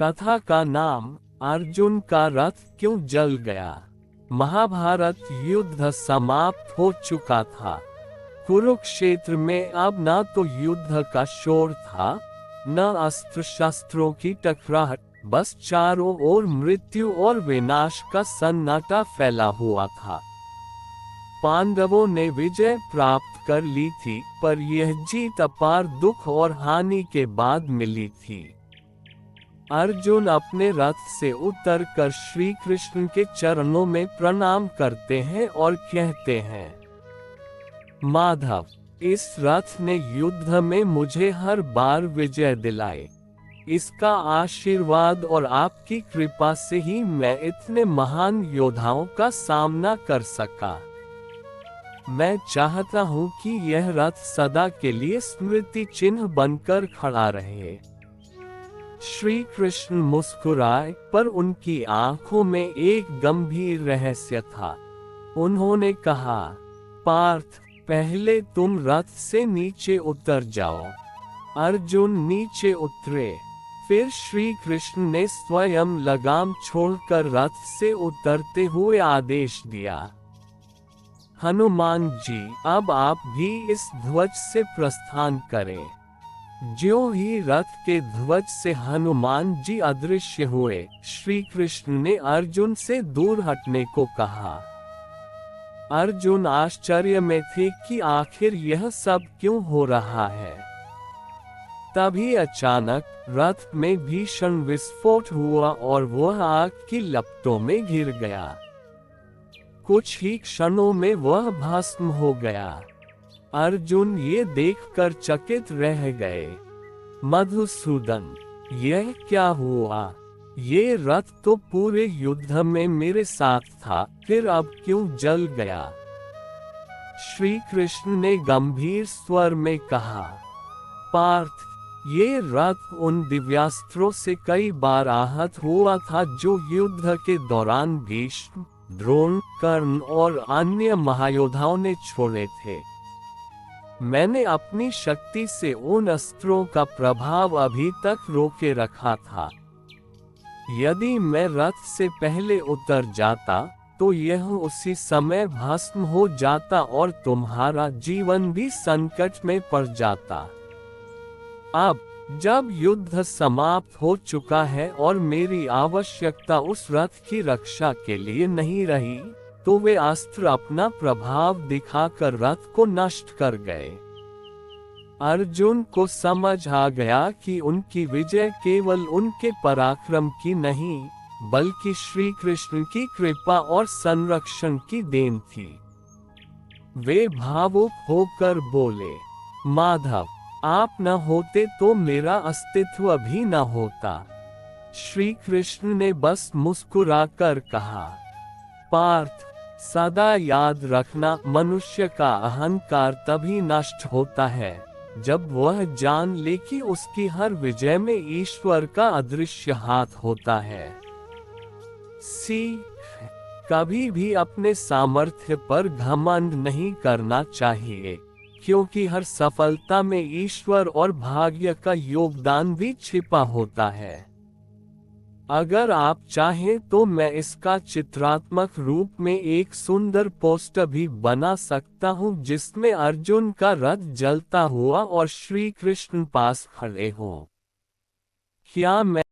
कथा का नाम अर्जुन का रथ क्यों जल गया। महाभारत युद्ध समाप्त हो चुका था। कुरुक्षेत्र में अब न तो युद्ध का शोर था, न अस्त्र शस्त्रों की टकराहट, बस चारों ओर मृत्यु और विनाश का सन्नाटा फैला हुआ था। पांडवों ने विजय प्राप्त कर ली थी, पर यह जीत अपार दुख और हानि के बाद मिली थी। अर्जुन अपने रथ से उतरकर श्री कृष्ण के चरणों में प्रणाम करते हैं और कहते हैं, माधव, इस रथ ने युद्ध में मुझे हर बार विजय दिलाई। इसका आशीर्वाद और आपकी कृपा से ही मैं इतने महान योद्धाओं का सामना कर सका। मैं चाहता हूं कि यह रथ सदा के लिए स्मृति चिन्ह बनकर खड़ा रहे। श्री कृष्ण मुस्कुराए, पर उनकी आंखों में एक गंभीर रहस्य था। उन्होंने कहा, पार्थ, पहले तुम रथ से नीचे उतर जाओ। अर्जुन नीचे उतरे। फिर श्री कृष्ण ने स्वयं लगाम छोड़कर रथ से उतरते हुए आदेश दिया, हनुमान जी, अब आप भी इस ध्वज से प्रस्थान करें। ज्यों ही रथ के ध्वज से हनुमान जी अदृश्य हुए, श्री कृष्ण ने अर्जुन से दूर हटने को कहा। अर्जुन आश्चर्य में थे कि आखिर यह सब क्यों हो रहा है। तभी अचानक रथ में भीषण विस्फोट हुआ और वह आग की लपटों में घिर गया। कुछ ही क्षणों में वह भस्म हो गया। अर्जुन ये देखकर चकित रह गए। मधुसूदन, यह क्या हुआ? ये रथ तो पूरे युद्ध में मेरे साथ था, फिर अब क्यों जल गया? श्री कृष्ण ने गंभीर स्वर में कहा, पार्थ, ये रथ उन दिव्यास्त्रों से कई बार आहत हुआ था जो युद्ध के दौरान भीष्म, द्रोण, कर्ण और अन्य महायोद्धाओं ने छोड़े थे। मैंने अपनी शक्ति से उन अस्त्रों का प्रभाव अभी तक रोके रखा था। यदि मैं रथ से पहले उतर जाता, तो यह उसी समय भस्म हो जाता और तुम्हारा जीवन भी संकट में पड़ जाता। अब जब युद्ध समाप्त हो चुका है और मेरी आवश्यकता उस रथ की रक्षा के लिए नहीं रही, तो वे अस्त्र अपना प्रभाव दिखाकर रथ को नष्ट कर गए। अर्जुन को समझ आ गया कि उनकी विजय केवल उनके पराक्रम की नहीं, बल्कि श्री कृष्ण की कृपा और संरक्षण की देन थी। वे भावुक होकर बोले, माधव, आप न होते तो मेरा अस्तित्व भी न होता। श्री कृष्ण ने बस मुस्कुराकर कहा, पार्थ, सदा याद रखना, मनुष्य का अहंकार तभी नष्ट होता है जब वह जान ले कि उसकी हर विजय में ईश्वर का अदृश्य हाथ होता है। कभी भी अपने सामर्थ्य पर घमंड नहीं करना चाहिए, क्योंकि हर सफलता में ईश्वर और भाग्य का योगदान भी छिपा होता है। अगर आप चाहें तो मैं इसका चित्रात्मक रूप में एक सुंदर पोस्टर भी बना सकता हूं, जिसमें अर्जुन का रथ जलता हुआ और श्री कृष्ण पास खड़े हों। क्या मैं